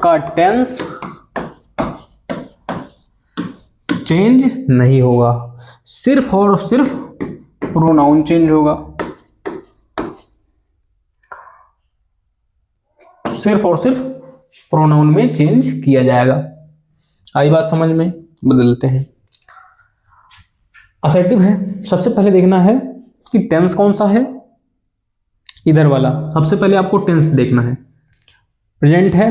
का टेंस चेंज नहीं होगा, सिर्फ और सिर्फ प्रोनाउन चेंज होगा, सिर्फ और सिर्फ प्रोनाउन में चेंज किया जाएगा। आई बात समझ में? बदलते हैं। असर्टिव है, सबसे पहले देखना है कि टेंस कौन सा है, इधर वाला। सबसे पहले आपको टेंस देखना है, प्रेजेंट है,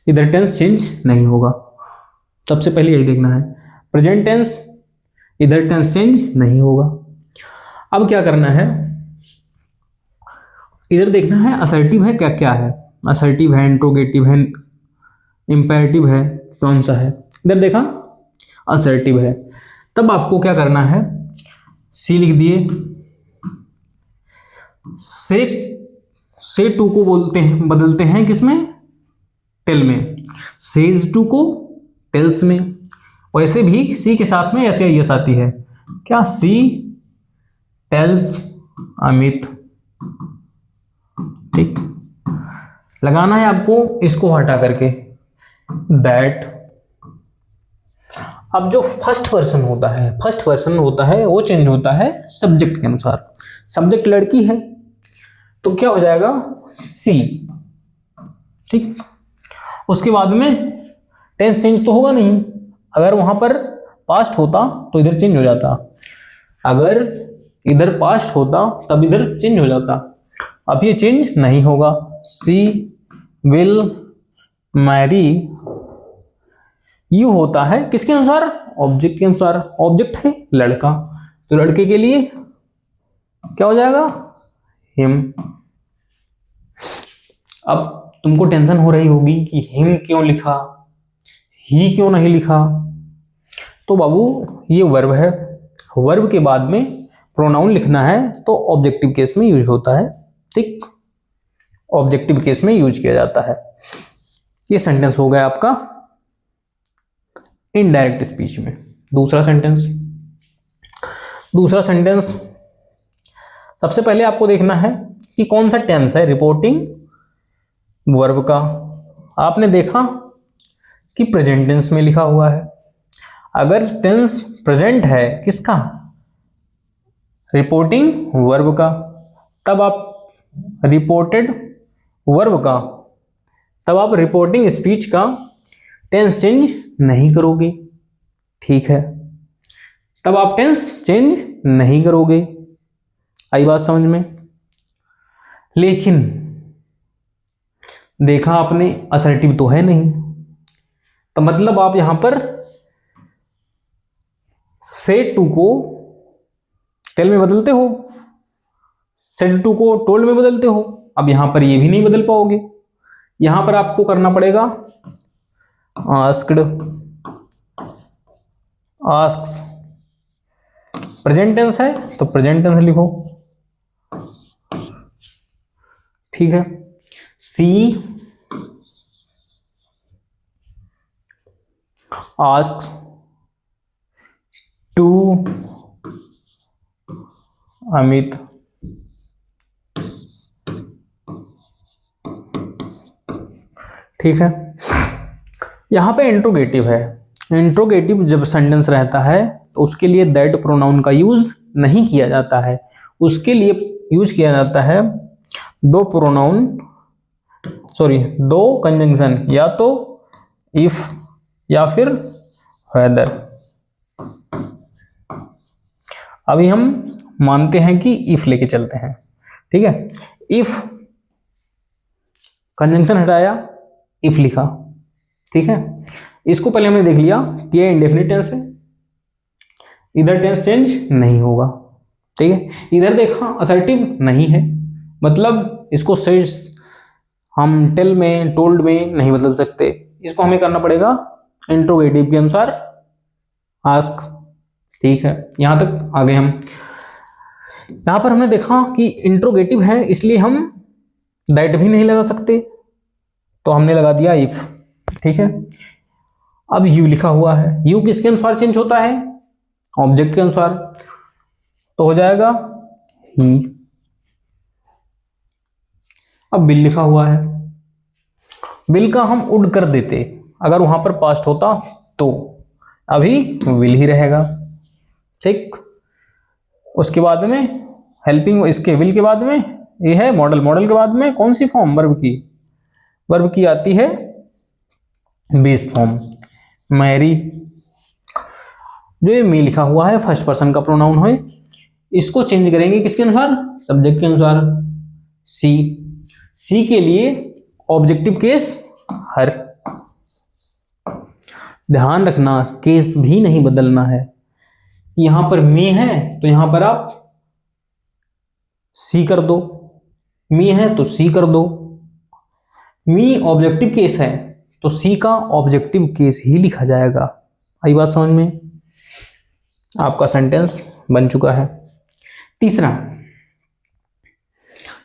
इधर टेंस चेंज नहीं होगा, सबसे पहले यही देखना है। प्रेजेंट टेंस, इधर टेंस चेंज नहीं होगा। अब क्या करना है, इधर देखना है असर्टिव है क्या क्या है, असर्टिव है, इंट्रोगेटिव है, इंपेरेटिव है, कौन सा है। इधर देखा असर्टिव है, तब आपको क्या करना है, सी लिख दिए, से टू को बोलते हैं, बदलते हैं किसमें? टेल में। सेज टू को टेल्स में। वैसे भी सी के साथ में ऐसे यस आती है, क्या? सी टेल्स अमित, ठीक। लगाना है आपको इसको हटा करके दैट। अब जो फर्स्ट पर्सन होता है, फर्स्ट पर्सन होता है वो चेंज होता है सब्जेक्ट के अनुसार। सब्जेक्ट लड़की है तो क्या हो जाएगा? सी, ठीक। उसके बाद में टेंस चेंज तो होगा नहीं, अगर वहां पर पास्ट होता तो इधर चेंज हो जाता, अगर इधर पास्ट होता तब इधर चेंज हो जाता। अब ये चेंज नहीं होगा, सी विल मैरी, यू होता है किसके अनुसार, ऑब्जेक्ट के अनुसार। ऑब्जेक्ट है लड़का, तो लड़के के लिए क्या हो जाएगा, हिम। अब तुमको टेंशन हो रही होगी कि हिम क्यों लिखा, ही क्यों नहीं लिखा। तो बाबू ये वर्ब है, वर्ब के बाद में प्रोनाउन लिखना है तो ऑब्जेक्टिव केस में यूज होता है। ठीक, ऑब्जेक्टिव केस में यूज किया जाता है। ये सेंटेंस हो गया आपका इनडायरेक्ट स्पीच में। दूसरा सेंटेंस सबसे पहले आपको देखना है कि कौन सा टेंस है रिपोर्टिंग वर्ब का। आपने देखा कि प्रेजेंट टेंस में लिखा हुआ है। अगर टेंस प्रेजेंट है किसका, रिपोर्टिंग वर्ब का, तब आप रिपोर्टेड वर्ब का, तब आप रिपोर्टिंग स्पीच का टेंस चेंज नहीं करोगे। ठीक है, तब आप टेंस चेंज नहीं करोगे। आई बात समझ में। लेकिन देखा आपने असर्टिव तो है नहीं, तो मतलब आप यहां पर सेड टू को टेल में बदलते हो, सेड टू को टोल्ड में बदलते हो। अब यहां पर ये भी नहीं बदल पाओगे, यहां पर आपको करना पड़ेगा आस्क्ड, आस्क्स। प्रेजेंट टेंस है तो प्रेजेंट टेंस लिखो। ठीक है, सी आस्क्स टू अमित। ठीक है, यहां पे इंट्रोगेटिव है। इंट्रोगेटिव जब सेंटेंस रहता है तो उसके लिए दैट प्रोनाउन का यूज नहीं किया जाता है। उसके लिए यूज किया जाता है दो प्रोनाउन, सॉरी दो कंजंक्शन, या तो इफ या फिर वेदर। अभी हम मानते हैं कि इफ लेके चलते हैं। ठीक है, इफ कंजंक्शन हटाया, इफ लिखा। ठीक है, इसको पहले हमने देख लिया कि ये इंडेफिनिट टेंस है, इधर टेंस चेंज नहीं होगा। ठीक है, इधर देखा असर्टिव नहीं है, मतलब इसको सेज हम टेल में टोल्ड में नहीं बदल सकते, इसको हमें करना पड़ेगा इंट्रोगेटिव के अनुसार आस्क। ठीक है, यहां तक आ गए हम। यहां पर हमने देखा कि इंट्रोगेटिव है इसलिए हम दैट भी नहीं लगा सकते, तो हमने लगा दिया इफ। ठीक है, अब यू लिखा हुआ है, यू किसके अनुसार चेंज होता है, ऑब्जेक्ट के अनुसार, तो हो जाएगा ही। अब बिल लिखा हुआ है, बिल का हम उड कर देते अगर वहां पर पास्ट होता तो, अभी विल ही रहेगा। ठीक, उसके बाद में हेल्पिंग, इसके विल के बाद में ये है मॉडल, मॉडल के बाद में कौन सी फॉर्म, वर्ब की, वर्ब की आती है बेस फॉर्म मैरी। जो ये मी लिखा हुआ है फर्स्ट पर्सन का प्रोनाउन है, इसको चेंज करेंगे किसके अनुसार, सब्जेक्ट के अनुसार। सी, सी के लिए ऑब्जेक्टिव केस हर। ध्यान रखना केस भी नहीं बदलना है। यहां पर मी है तो यहां पर आप सी कर दो, मी है तो सी कर दो। मी ऑब्जेक्टिव केस है तो सी का ऑब्जेक्टिव केस ही लिखा जाएगा। आई बात समझ में। आपका सेंटेंस बन चुका है। तीसरा,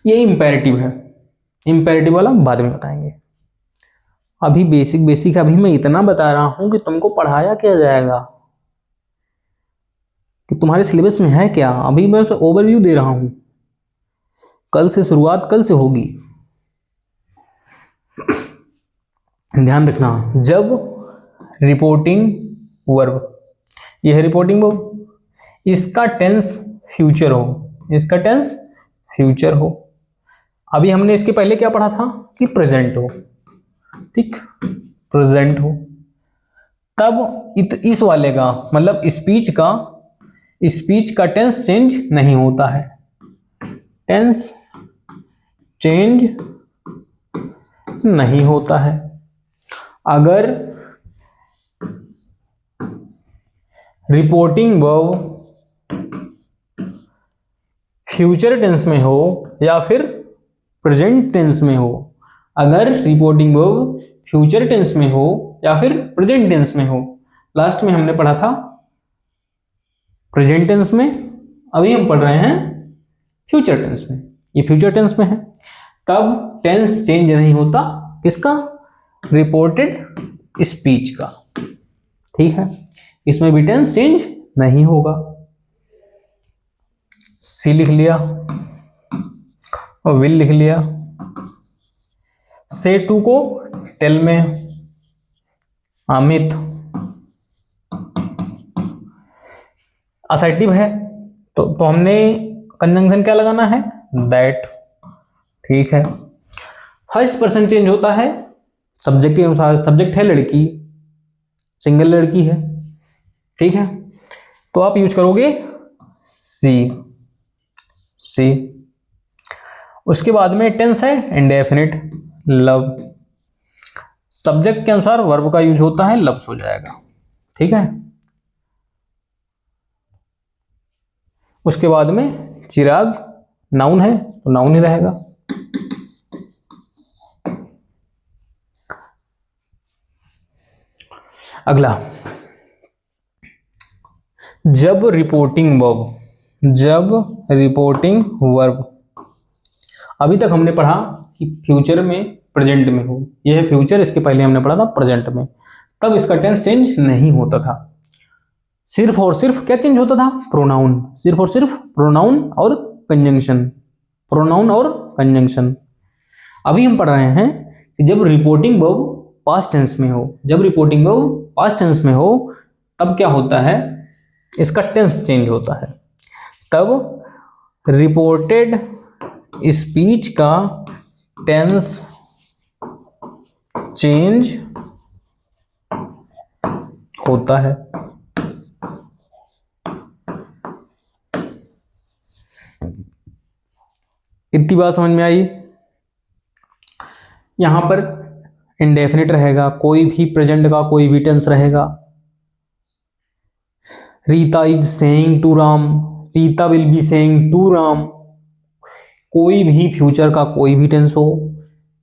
ये इंपेरेटिव है, इंपेरेटिव वाला बाद में बताएंगे। अभी बेसिक अभी मैं इतना बता रहा हूं कि तुमको पढ़ाया क्या जाएगा, कि तुम्हारे सिलेबस में है क्या, अभी मैं ओवरव्यू दे रहा हूं। कल से शुरुआत, कल से होगी। ध्यान रखना, जब रिपोर्टिंग वर्ब, यह है रिपोर्टिंग वर्ब, इसका टेंस फ्यूचर हो, इसका टेंस फ्यूचर हो। अभी हमने इसके पहले क्या पढ़ा था कि प्रेजेंट हो। ठीक, प्रेजेंट हो, तब इस वाले का मतलब स्पीच का टेंस चेंज नहीं होता है, टेंस चेंज नहीं होता है। अगर रिपोर्टिंग वर्ब फ्यूचर टेंस में हो या फिर प्रेजेंट टेंस में हो, अगर रिपोर्टिंग वर्ब फ्यूचर टेंस में हो या फिर प्रेजेंट टेंस में हो, लास्ट में हमने पढ़ा था प्रेजेंट टेंस में, अभी हम पढ़ रहे हैं फ्यूचर टेंस में, ये फ्यूचर टेंस में है, तब टेंस चेंज नहीं होता, किसका? रिपोर्टेड स्पीच का, ठीक है, इसमें भी टेंस चेंज नहीं होगा। सी लिख लिया और विल लिख लिया। से टू को टेल में अमित असर्टिव है तो हमने कंजंक्शन क्या लगाना है? दैट, ठीक है। फर्स्ट पर्सन चेंज होता है सब्जेक्ट के अनुसार, सब्जेक्ट है लड़की, सिंगल लड़की है, ठीक है, तो आप यूज करोगे सी, सी। उसके बाद में टेंस है इंडेफिनिट, लव, सब्जेक्ट के अनुसार वर्ब का यूज होता है, लव्स हो जाएगा, ठीक है। उसके बाद में चिराग नाउन है तो नाउन ही रहेगा। अगला, जब रिपोर्टिंग वर्ब, अभी तक हमने पढ़ा कि फ्यूचर में प्रेजेंट में हो, यह है फ्यूचर, इसके पहले हमने पढ़ा था प्रेजेंट में, तब इसका टेंस चेंज नहीं होता था, सिर्फ और सिर्फ क्या चेंज होता था? प्रोनाउन, सिर्फ और सिर्फ प्रोनाउन और कंजंक्शन, प्रोनाउन और कंजंक्शन। अभी हम पढ़ रहे हैं कि जब रिपोर्टिंग वर्ब पास्ट टेंस में हो, जब रिपोर्टिंग वर्ब पास्ट टेंस में हो तब क्या होता है? इसका टेंस चेंज होता है, तब रिपोर्टेड स्पीच का टेंस चेंज होता है। इतनी बात समझ में आई? यहां पर इंडेफिनिट रहेगा, कोई भी प्रेजेंट का कोई भी टेंस रहेगा। Rita is saying to Ram, Rita will be saying to Ram, कोई भी फ्यूचर का कोई भी टेंस हो,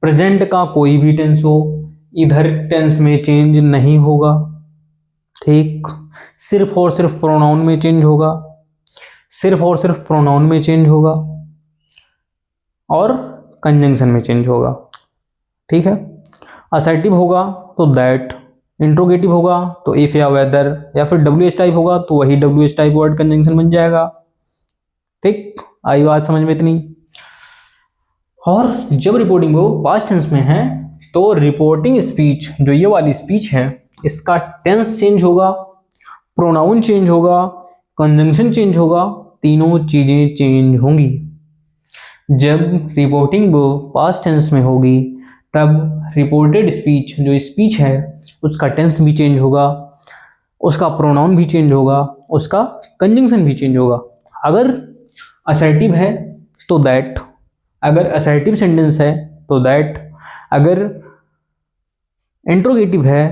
प्रेजेंट का कोई भी टेंस हो, इधर टेंस में चेंज नहीं होगा, ठीक, सिर्फ और सिर्फ प्रोनाउन में चेंज होगा, सिर्फ और सिर्फ प्रोनाउन में चेंज होगा और कंजंक्शन में चेंज होगा, ठीक है। असर्टिव होगा तो दैट, इंट्रोगेटिव होगा तो इफ या वेदर, या फिर WH टाइप होगा तो वही WH टाइप वर्ड कंजंक्शन बन जाएगा, ठीक। आई बात समझ में इतनी? और जब रिपोर्टिंग वो पास्ट टेंस में है तो रिपोर्टिंग स्पीच, जो ये वाली स्पीच है, इसका टेंस चेंज होगा, प्रोनाउन चेंज होगा, कंजंक्शन चेंज होगा, तीनों चीजें चेंज होंगी। जब रिपोर्टिंग वो पास्ट टेंस में होगी तब रिपोर्टेड स्पीच, जो स्पीच है, उसका टेंस भी चेंज होगा, उसका प्रोनाउन भी चेंज होगा, उसका कंजंक्शन भी चेंज होगा। अगर असर्टिव है तो दैट, अगर असर्टिव सेंटेंस है तो दैट, अगर इंट्रोगेटिव है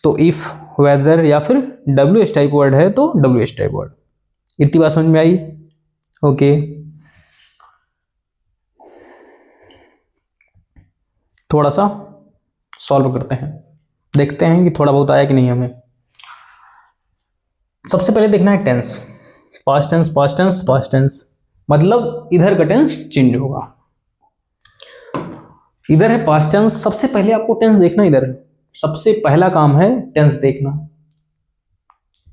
तो इफ, वेदर, या फिर WH टाइप वर्ड है तो WH टाइप वर्ड। इतनी बात समझ में आई? ओके, थोड़ा सा सॉल्व करते हैं, देखते हैं कि थोड़ा बहुत आया कि नहीं हमें। सबसे पहले देखना है tense, past tense, past tense, past tense, मतलब इधर का टेंस चेंज होगा। इधर है पास्ट टेंस, सबसे पहले आपको टेंस देखना, इधर सबसे पहला काम है टेंस देखना।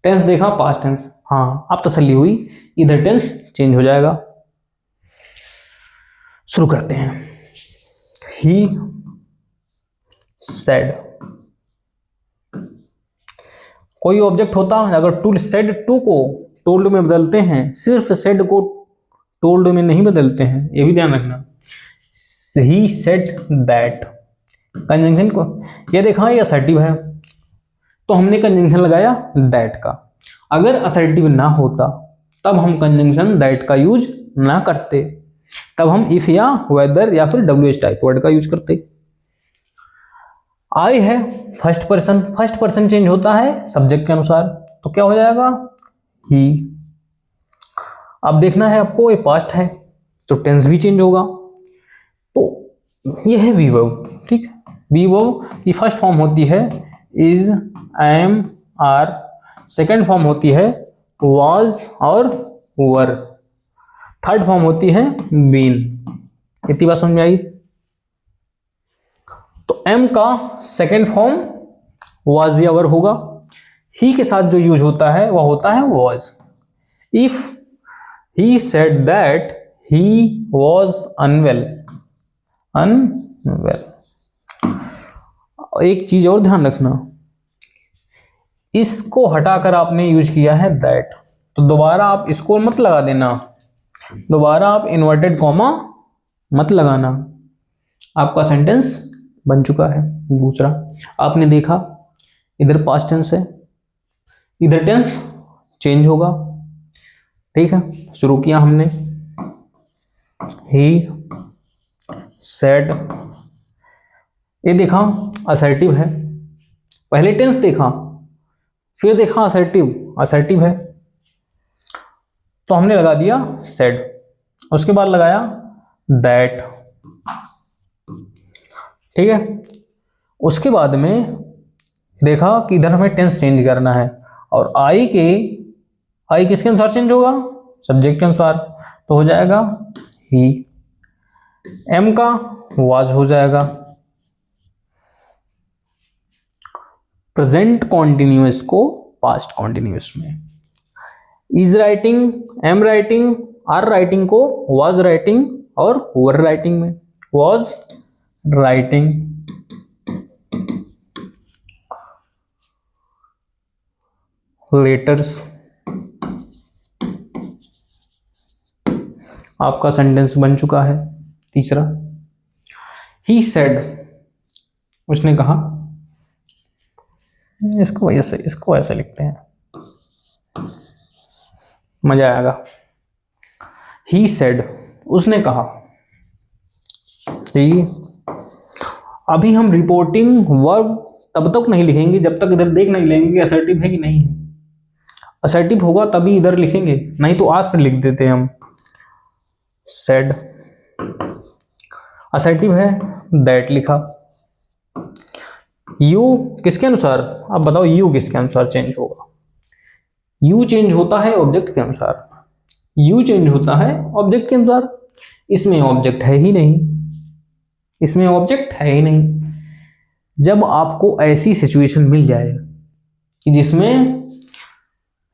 टेंस देखा, पास्ट टेंस, हाँ अब तसल्ली हुई, इधर टेंस चेंज हो जाएगा। शुरू करते हैं। ही सेड, कोई ऑब्जेक्ट होता है, अगर टू सेड टू को टोल्ड में बदलते हैं, सिर्फ सेड को टोल्ड में नहीं बदलते हैं, ये भी ध्यान रखना। ही सेड दैट, कंजंक्शन को ये देखा ये असर्टिव है तो हमने कंजंक्शन लगाया दैट का। अगर असर्टिव ना होता तब हम कंजंक्शन दैट का यूज ना करते, तब हम इफ या वेदर या फिर WH टाइप वर्ड का यूज करते। आई है first person, first person change होता है सब्जेक्ट के अनुसार, तो क्या हो जाएगा, ही। अब देखना है आपको, ये पास्ट है तो टेंस भी चेंज होगा। तो ये है वी वर्ब, ठीक। वी वर्ब की फर्स्ट फॉर्म होती है is, am, are. Second form होती है वाज और वर। थर्ड फॉर्म होती है बीन। इतनी बात समझ में आई। तो एम का सेकंड फॉर्म वाज या वर होगा। ही के साथ जो यूज होता है वह होता है was. If he said that he was unwell, unwell. एक चीज और ध्यान रखना, इसको हटाकर आपने यूज किया है दैट, तो दोबारा आप इसको मत लगा देना, दोबारा आप इन्वर्टेड कॉमा मत लगाना। आपका सेंटेंस बन चुका है। दूसरा, आपने देखा इधर पास्ट टेंस है, इधर टेंस चेंज होगा, ठीक है। शुरू किया हमने, ही सेड, ये देखा असर्टिव है, पहले टेंस देखा फिर देखा असर्टिव, असर्टिव है तो हमने लगा दिया सेड, उसके बाद लगाया दैट, ठीक है। उसके बाद में देखा कि इधर हमें टेंस चेंज करना है, और आई किसके अनुसार चेंज होगा, सब्जेक्ट के अनुसार, तो हो जाएगा ही। एम का वाज हो जाएगा। प्रेजेंट कॉन्टिन्यूअस को पास्ट कॉन्टिन्यूअस में, is writing, am writing, are writing को वाज राइटिंग और वर राइटिंग में, वाज राइटिंग। लेटर्स, आपका सेंटेंस बन चुका है। तीसरा, ही सेड, उसने कहा, इसको ऐसे लिखते हैं, मजा आएगा। ही सेड, उसने कहा। ठीक, अभी हम रिपोर्टिंग वर्ब तब तक नहीं लिखेंगे जब तक इधर देख नहीं लेंगे कि असर्टिव है कि नहीं है। असर्टिव होगा तभी इधर लिखेंगे, नहीं तो आज पर लिख देते हैं हम सेड। असर्टिव है, दैट लिखा। यू किसके अनुसार, अब बताओ यू किसके अनुसार चेंज होगा। यू चेंज होता है ऑब्जेक्ट के अनुसार, यू चेंज होता है ऑब्जेक्ट के अनुसार। इसमें ऑब्जेक्ट है ही नहीं, इसमें ऑब्जेक्ट है ही नहीं। जब आपको ऐसी सिचुएशन मिल जाए कि जिसमें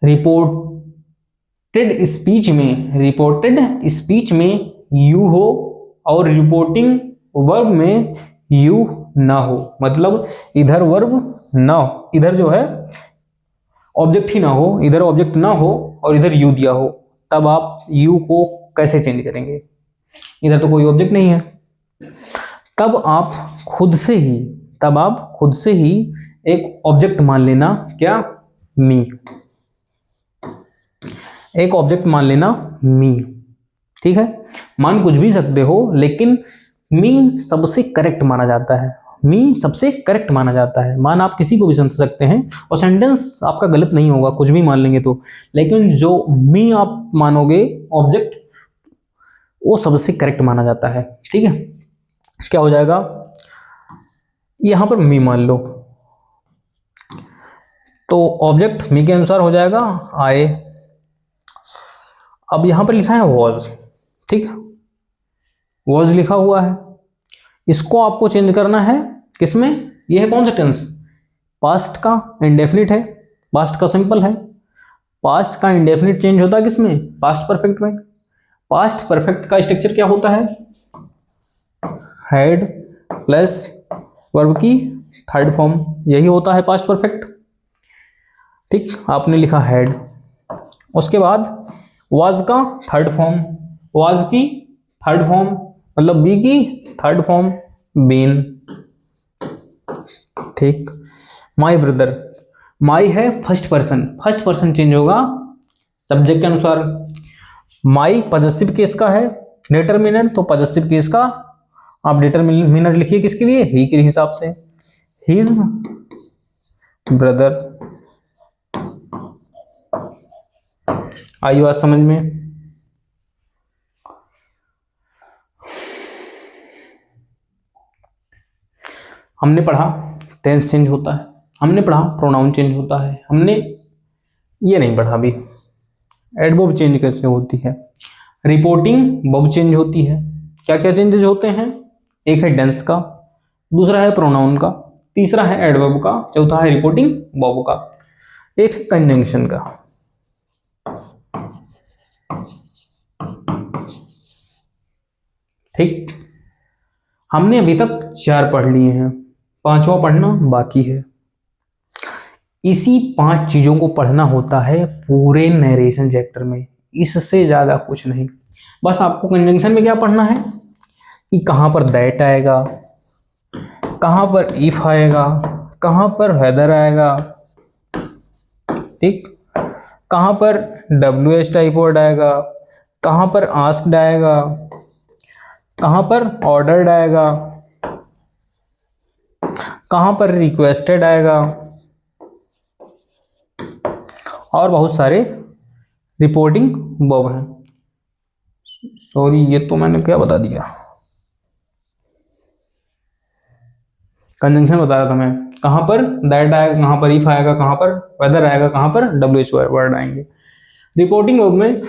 रिपोर्टेड स्पीच में यू हो और रिपोर्टिंग वर्ब में यू ना हो, मतलब इधर वर्ब ना हो, इधर जो है ऑब्जेक्ट ही ना हो, इधर ऑब्जेक्ट ना हो और इधर यू दिया हो, तब आप यू को कैसे चेंज करेंगे। इधर तो कोई ऑब्जेक्ट नहीं है, तब आप खुद से ही एक ऑब्जेक्ट मान लेना, क्या, मी। एक ऑब्जेक्ट मान लेना मी, ठीक है। मान कुछ भी सकते हो लेकिन मी सबसे करेक्ट माना जाता है, मी सबसे करेक्ट माना जाता है। मान आप किसी को भी समझ सकते हैं और सेंटेंस आपका गलत नहीं होगा, कुछ भी मान लेंगे तो, लेकिन जो मी आप मानोगे ऑब्जेक्ट, वो सबसे करेक्ट माना जाता है, ठीक है। क्या हो जाएगा, यहां पर मी मान लो तो ऑब्जेक्ट मी के अनुसार हो जाएगा आए। अब यहां पर लिखा है वॉज, ठीक, वॉज लिखा हुआ है, इसको आपको चेंज करना है किसमें, ये है कौन सा टेंस, पास्ट का इंडेफिनिट है, पास्ट का सिंपल है। पास्ट का इंडेफिनिट चेंज होता है किसमें, पास्ट परफेक्ट में। पास्ट परफेक्ट का स्ट्रक्चर क्या होता है, हैड प्लस वर्ब की थर्ड फॉर्म, यही होता है पास्ट परफेक्ट, ठीक। आपने लिखा हैड, उसके बाद वाज का थर्ड फॉर्म, वाज की थर्ड फॉर्म मतलब बी की थर्ड फॉर्म बीन, ठीक। माई ब्रदर, माई है फर्स्ट पर्सन चेंज होगा सब्जेक्ट के अनुसार। माई पॉजेसिव केस का है डिटरमिनेंट, तो पॉजेसिव केस का आप डिटरमिनेंट लिखिए किसके लिए, ही के हिसाब से। हिज ब्रदर, आई बात समझ में? हमने पढ़ा टेंस चेंज होता है, हमने पढ़ा प्रोनाउन चेंज होता है, हमने ये नहीं पढ़ा अभी एडवर्ब चेंज कैसे होती है, रिपोर्टिंग वर्ब चेंज होती है। क्या क्या चेंजेस होते हैं? एक है डेंस का, दूसरा है प्रोनाउन का, तीसरा है एडवर्ब का, चौथा है रिपोर्टिंग वर्ब का, एक कंजंक्शन का। ठीक, हमने अभी तक 4 पढ़ लिए हैं, 5वां पढ़ना बाकी है। इसी 5 चीजों को पढ़ना होता है पूरे नरेशन चैप्टर में, इससे ज्यादा कुछ नहीं। बस आपको कंजंक्शन में क्या पढ़ना है कि कहां पर दैट आएगा, कहां पर इफ आएगा, कहां पर वेदर आएगा, ठीक, कहां पर WH टाइप वर्ड आएगा, कहां पर आस्क्ड आएगा, कहां पर ऑर्डर्ड आएगा, कहां पर रिक्वेस्टेड आएगा, और बहुत सारे रिपोर्टिंग वर्ब हैं। सॉरी, ये तो मैंने क्या बता दिया, कंजंक्शन बताया था मैं। कहां पर दैट आएगा, कहां पर इफ आएगा, कहां पर वेदर आएगा, कहां पर WH वर्ड आएंगे। रिपोर्टिंग वर्ब में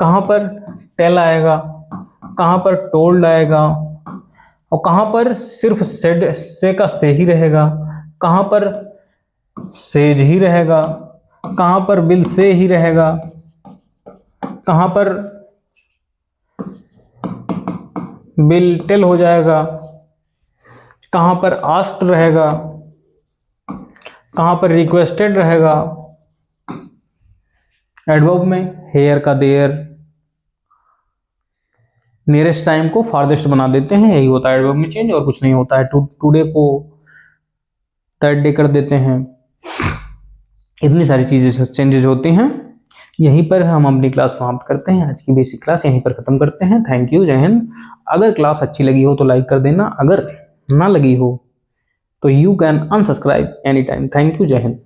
कहां पर टेल आएगा, कहां पर टोल्ड आएगा, और कहां पर सिर्फ सेड से का से ही रहेगा, कहां पर सेज ही रहेगा, कहां पर विल से ही रहेगा, कहां पर विल टेल हो जाएगा, कहां पर आस्क्ड रहेगा, कहां पर रिक्वेस्टेड रहेगा। एडवर्ब में हेयर का देयर, नियरेस्ट टाइम को फारदेस्ट बना देते हैं, यही होता है एडवर्ब में चेंज, और कुछ नहीं होता है। टुडे को दैट डे कर देते हैं। इतनी सारी चीजें चेंजेस होती हैं। यहीं पर हम अपनी क्लास समाप्त करते हैं, आज की बेसिक क्लास यहीं पर खत्म करते हैं। थैंक यू, जय हिंद। अगर क्लास अच्छी लगी हो तो लाइक कर देना, अगर ना लगी हो तो you can unsubscribe any time. Thank you, जय हिंद।